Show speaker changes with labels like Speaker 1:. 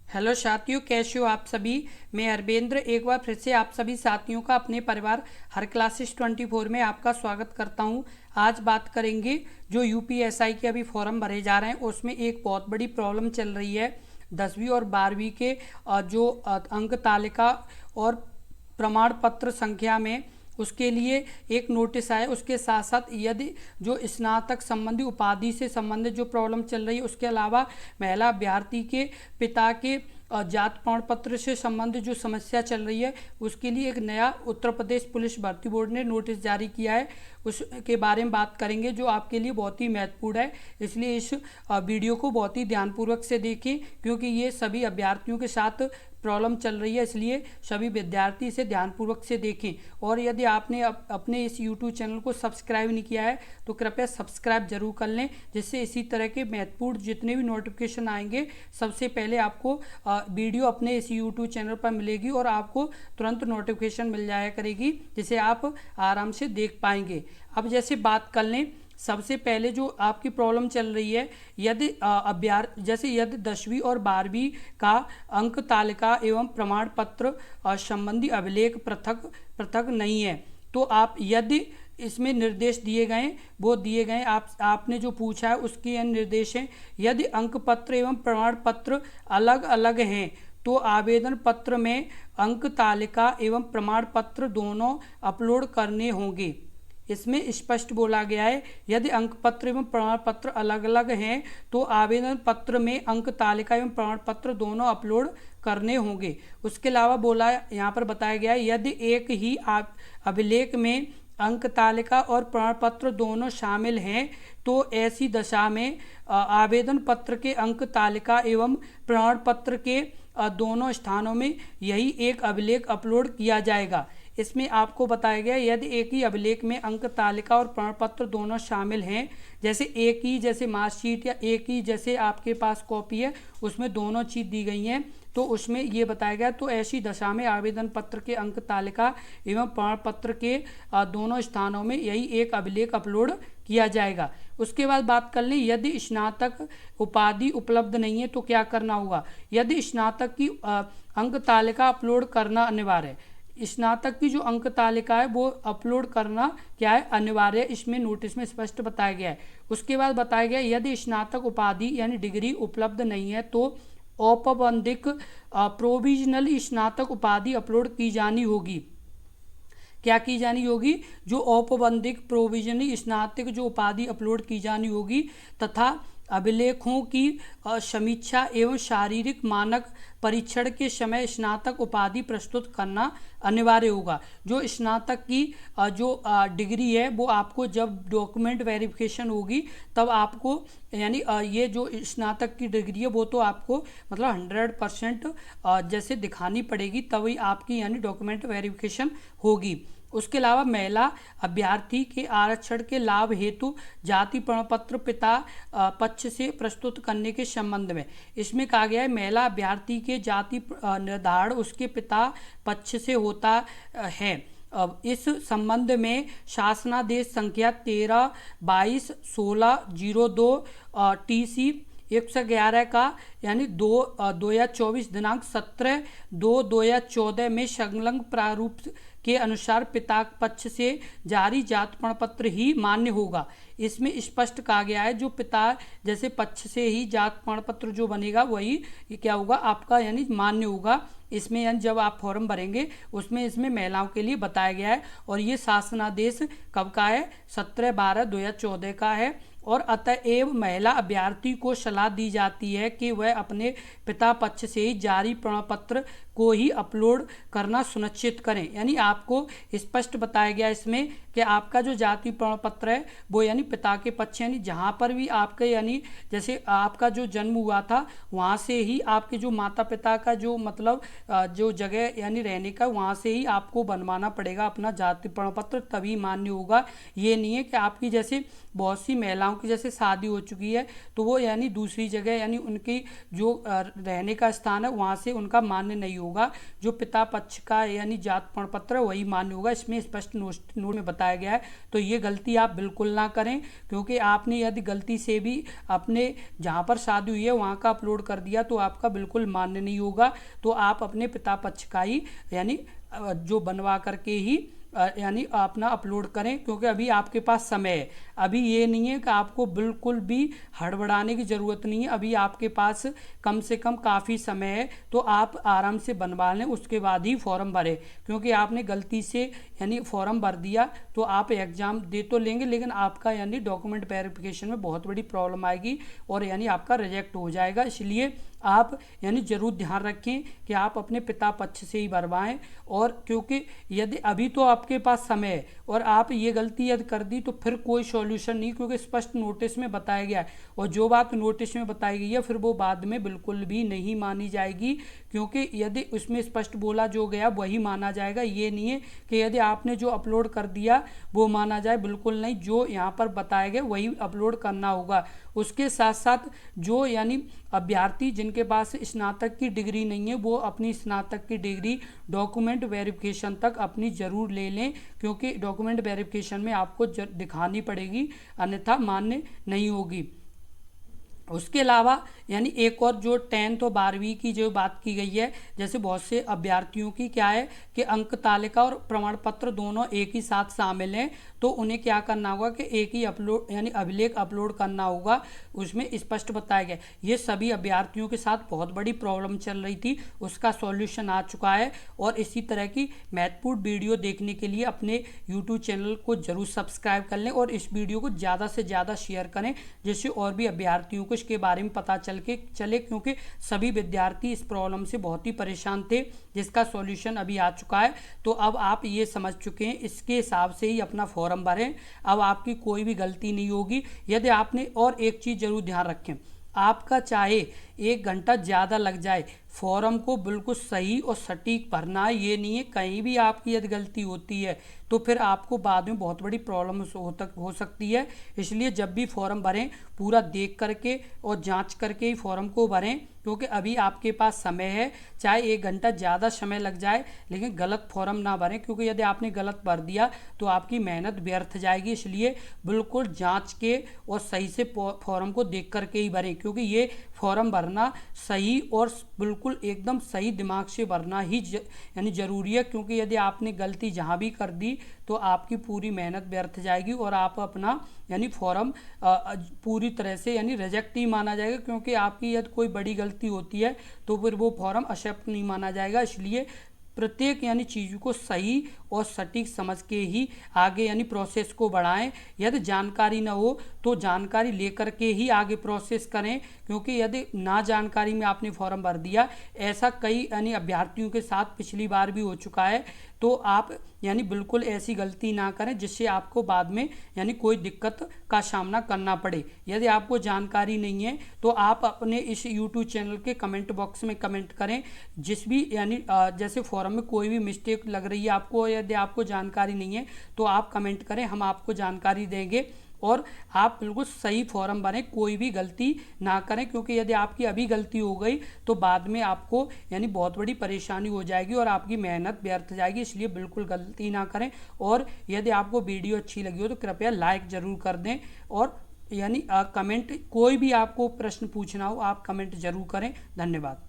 Speaker 1: Hello साथियों, कैसे हो आप सभी। मैं अरविंद्र एक बार फिर से आप सभी साथियों का अपने परिवार हर क्लासेस 24 में आपका स्वागत करता हूं। आज बात करेंगे जो यूपीएसआई के अभी फॉर्म भरे जा रहे हैं उसमें एक बहुत बड़ी प्रॉब्लम चल रही है। 10वीं और 12वीं के जो अंक तालिका और प्रमाण पत्र संख्या में उसके लिए एक नोटिस आया। उसके साथ साथ यदि जो स्नातक संबंधी उपाधि से संबंधित जो प्रॉब्लम चल रही है उसके अलावा महिला अभ्यर्थी के पिता के जात प्रमाण पत्र से संबंधित जो समस्या चल रही है उसके लिए एक नया उत्तर प्रदेश पुलिस भर्ती बोर्ड ने नोटिस जारी किया है। उसके बारे में बात करेंगे जो आपके लिए बहुत ही महत्वपूर्ण है, इसलिए इस वीडियो को बहुत ही ध्यानपूर्वक से देखें क्योंकि ये सभी अभ्यर्थियों के साथ प्रॉब्लम चल रही है, इसलिए सभी विद्यार्थी इसे ध्यानपूर्वक से देखें। और यदि आपने अपने इस यूट्यूब चैनल को सब्सक्राइब नहीं किया है तो कृपया सब्सक्राइब जरूर कर लें, जिससे इसी तरह के महत्वपूर्ण जितने भी नोटिफिकेशन आएंगे सबसे पहले आपको वीडियो अपने इस यूट्यूब चैनल पर मिलेगी और आपको तुरंत नोटिफिकेशन मिल जाया करेगी, जिसे आप आराम से देख पाएंगे। अब जैसे बात कर लें, सबसे पहले जो आपकी प्रॉब्लम चल रही है, यदि जैसे यदि 10वीं और 12वीं का अंक तालिका एवं प्रमाण पत्र संबंधी अभिलेख पृथक पृथक नहीं है तो आप यदि इसमें निर्देश दिए गए वो दिए गए आपने जो पूछा है उसके निर्देश हैं। यदि अंक पत्र एवं प्रमाण पत्र अलग अलग हैं तो आवेदन पत्र में अंक तालिका एवं प्रमाण पत्र दोनों अपलोड करने होंगे। इसमें स्पष्ट बोला गया है यदि अंक पत्र एवं प्रमाण पत्र अलग अलग हैं तो आवेदन पत्र में अंक तालिका एवं प्रमाण पत्र दोनों अपलोड करने होंगे। उसके अलावा बोला यहाँ पर बताया गया है यदि एक ही अभिलेख में अंक तालिका और प्रमाण पत्र दोनों शामिल हैं तो ऐसी दशा में आवेदन पत्र के अंक तालिका एवं प्रमाण पत्र के दोनों स्थानों में यही एक अभिलेख अपलोड किया जाएगा। इसमें आपको बताया गया यदि एक ही अभिलेख में अंक तालिका और प्रमाण पत्र दोनों शामिल हैं, जैसे एक ही जैसे मार्कशीट या एक ही जैसे आपके पास कॉपी है उसमें दोनों चीज़ दी गई हैं, तो उसमें ये बताया गया तो ऐसी दशा में आवेदन पत्र के अंक तालिका एवं प्रमाण पत्र के दोनों स्थानों में यही एक अभिलेख अपलोड किया जाएगा। उसके बाद बात कर लें, यदि स्नातक उपाधि उपलब्ध नहीं है तो क्या करना होगा। यदि स्नातक की अंक तालिका अपलोड करना अनिवार्य है, स्नातक की जो अंक तालिका है वो अपलोड करना क्या है अनिवार्य है, इसमें नोटिस में स्पष्ट बताया गया है। उसके बाद बताया गया यदि स्नातक उपाधि यानी डिग्री उपलब्ध नहीं है तो औपबंधिक प्रोविजनल स्नातक उपाधि अपलोड की जानी होगी। क्या की जानी होगी, जो औपबंधिक प्रोविजनल स्नातक जो उपाधि अपलोड की जानी होगी तथा अभिलेखों की समीक्षा एवं शारीरिक मानक परीक्षण के समय स्नातक उपाधि प्रस्तुत करना अनिवार्य होगा। जो स्नातक की जो डिग्री है वो आपको जब डॉक्यूमेंट वेरिफिकेशन होगी तब आपको यानी ये जो स्नातक की डिग्री है वो तो आपको मतलब 100% जैसे दिखानी पड़ेगी तभी आपकी यानी डॉक्यूमेंट वेरिफिकेशन होगी। उसके अलावा महिला अभ्यर्थी के आरक्षण के लाभ हेतु जाति प्रमाण पत्र पिता पक्ष से प्रस्तुत करने के संबंध में इसमें कहा गया है महिला अभ्यर्थी के जाति निर्धारण उसके पिता पक्ष से होता है। अब इस संबंध में शासनादेश संख्या 13/22/1602 TC 111 का यानी 2024 दिनांक 17/2/2014 में संलग्न प्रारूप के अनुसार पिता पक्ष से जारी जात प्रमाण पत्र ही मान्य होगा। इसमें स्पष्ट कहा गया है जो पिता जैसे पक्ष से ही जात प्रमाण पत्र जो बनेगा वही क्या होगा आपका यानी मान्य होगा। इसमें यानी जब आप फॉर्म भरेंगे उसमें इसमें महिलाओं के लिए बताया गया है और ये शासनादेश कब का है 17/12/2014 का है। और अतएव महिला अभ्यर्थी को सलाह दी जाती है कि वह अपने पिता पक्ष से ही जारी प्रमाण पत्र को ही अपलोड करना सुनिश्चित करें। यानी आपको स्पष्ट बताया गया इसमें कि आपका जो जाति प्रमाण पत्र है वो यानी पिता के पक्ष यानी जहाँ पर भी आपके यानी जैसे आपका जो जन्म हुआ था वहाँ से ही आपके जो माता पिता का जो मतलब जो जगह यानी रहने का वहाँ से ही आपको बनवाना पड़ेगा अपना जाति प्रमाण पत्र, तभी मान्य होगा। ये नहीं है कि आपकी जैसे बहुत सी महिलाओं की जैसे शादी हो चुकी है तो वो यानी दूसरी जगह यानी उनकी जो रहने का स्थान है वहाँ से उनका मान्य नहीं होगा। जो पिता पक्ष का यानी जात प्रमाण पत्र वही मान्य होगा। इसमें स्पष्ट नोट में बताया बताया गया है, तो ये गलती आप बिल्कुल ना करें, क्योंकि आपने यदि गलती से भी अपने जहाँ पर शादी हुई है वहाँ का अपलोड कर दिया तो आपका बिल्कुल मान्य नहीं होगा। तो आप अपने पिता पक्ष का ही यानी जो बनवा करके ही यानी अपना अपलोड करें, क्योंकि अभी आपके पास समय है। अभी ये नहीं है कि आपको बिल्कुल भी हड़बड़ाने की ज़रूरत नहीं है, अभी आपके पास कम से कम काफ़ी समय है, तो आप आराम से बनवा लें, उसके बाद ही फॉर्म भरें। क्योंकि आपने गलती से यानी फॉर्म भर दिया तो आप एग्ज़ाम दे तो लेंगे, लेकिन आपका यानी डॉक्यूमेंट वेरिफिकेशन में बहुत बड़ी प्रॉब्लम आएगी और यानी आपका रिजेक्ट हो जाएगा। इसलिए आप यानी ज़रूर ध्यान रखें कि आप अपने पिता पक्ष से ही भरवाएं। और क्योंकि यदि अभी तो आपके पास समय है और आप ये गलती यदि कर दी तो फिर कोई सॉल्यूशन नहीं, क्योंकि स्पष्ट नोटिस में बताया गया है और जो बात नोटिस में बताई गई है फिर वो बाद में बिल्कुल भी नहीं मानी जाएगी, क्योंकि यदि उसमें स्पष्ट बोला जो गया वही माना जाएगा। ये नहीं है कि यदि आपने जो अपलोड कर दिया वो माना जाए, बिल्कुल नहीं, जो यहाँ पर बताया गया वही अपलोड करना होगा। उसके साथ साथ जो यानी अभ्यर्थी जिनके पास स्नातक की डिग्री नहीं है वो अपनी स्नातक की डिग्री डॉक्यूमेंट वेरिफिकेशन तक अपनी ज़रूर ले लें, क्योंकि डॉक्यूमेंट वेरिफिकेशन में आपको दिखानी पड़ेगी, अन्यथा मान्य नहीं होगी। उसके अलावा यानी एक और जो 10th और 12वीं की जो बात की गई है, जैसे बहुत से अभ्यर्थियों की क्या है कि अंक तालिका और प्रमाण पत्र दोनों एक ही साथ शामिल हैं, तो उन्हें क्या करना होगा कि एक ही अपलोड यानी अभिलेख अपलोड करना होगा। उसमें स्पष्ट बताया गया। ये सभी अभ्यर्थियों के साथ बहुत बड़ी प्रॉब्लम चल रही थी, उसका सॉल्यूशन आ चुका है। और इसी तरह की महत्वपूर्ण वीडियो देखने के लिए अपने यूट्यूब चैनल को जरूर सब्सक्राइब कर लें और इस वीडियो को ज़्यादा से ज़्यादा शेयर करें, जिससे और भी अभ्यर्थियों को इसके बारे में पता चले, क्योंकि सभी विद्यार्थी इस प्रॉब्लम से बहुत ही परेशान थे, जिसका सॉल्यूशन अभी आ चुका है। तो अब आप ये समझ चुके हैं, इसके हिसाब से ही अपना फॉर्म भरें, अब आपकी कोई भी गलती नहीं होगी। यदि आपने और एक चीज़ जरूर ध्यान रखें, आपका चाहे 1 घंटा ज़्यादा लग जाए, फॉर्म को बिल्कुल सही और सटीक भरना है। ये नहीं है कहीं भी आपकी यदि गलती होती है तो फिर आपको बाद में बहुत बड़ी प्रॉब्लम हो सकती है। इसलिए जब भी फॉर्म भरें पूरा देख करके और जांच करके ही फॉर्म को भरें, क्योंकि अभी आपके पास समय है। चाहे 1 घंटा ज़्यादा समय लग जाए, लेकिन गलत फॉर्म ना भरें, क्योंकि यदि आपने गलत भर दिया तो आपकी मेहनत व्यर्थ जाएगी। इसलिए बिल्कुल जांच के और सही से फॉर्म को देख करके ही भरें, क्योंकि ये फॉर्म भरना सही और बिल्कुल एकदम सही दिमाग से भरना ही यानी ज़रूरी है। क्योंकि यदि आपने गलती जहाँ भी कर दी तो आपकी पूरी मेहनत व्यर्थ जाएगी और आप अपना यानी फॉर्म पूरी तरह से यानी रिजेक्ट ही माना जाएगा, क्योंकि आपकी यदि कोई बड़ी गलती होती है तो फिर वो फॉर्म एक्सेप्ट नहीं माना जाएगा। इसलिए प्रत्येक यानी चीज़ों को सही और सटीक समझ के ही आगे यानी प्रोसेस को बढ़ाएं। यदि जानकारी ना हो तो जानकारी लेकर के ही आगे प्रोसेस करें, क्योंकि यदि ना जानकारी में आपने फॉर्म भर दिया, ऐसा कई यानी अभ्यर्थियों के साथ पिछली बार भी हो चुका है, तो आप यानी बिल्कुल ऐसी गलती ना करें जिससे आपको बाद में यानी कोई दिक्कत का सामना करना पड़े। यदि आपको जानकारी नहीं है तो आप अपने इस यूट्यूब चैनल के कमेंट बॉक्स में कमेंट करें, जिस भी यानी जैसे फॉर्म में कोई भी मिस्टेक लग रही है आपको, यदि आपको जानकारी नहीं है तो आप कमेंट करें, हम आपको जानकारी देंगे और आप बिल्कुल सही फॉर्म भरें, कोई भी गलती ना करें। क्योंकि यदि आपकी अभी गलती हो गई तो बाद में आपको यानी बहुत बड़ी परेशानी हो जाएगी और आपकी मेहनत व्यर्थ जाएगी। इसलिए बिल्कुल गलती ना करें। और यदि आपको वीडियो अच्छी लगी हो तो कृपया लाइक ज़रूर कर दें और यानी कमेंट, कोई भी आपको प्रश्न पूछना हो आप कमेंट ज़रूर करें। धन्यवाद।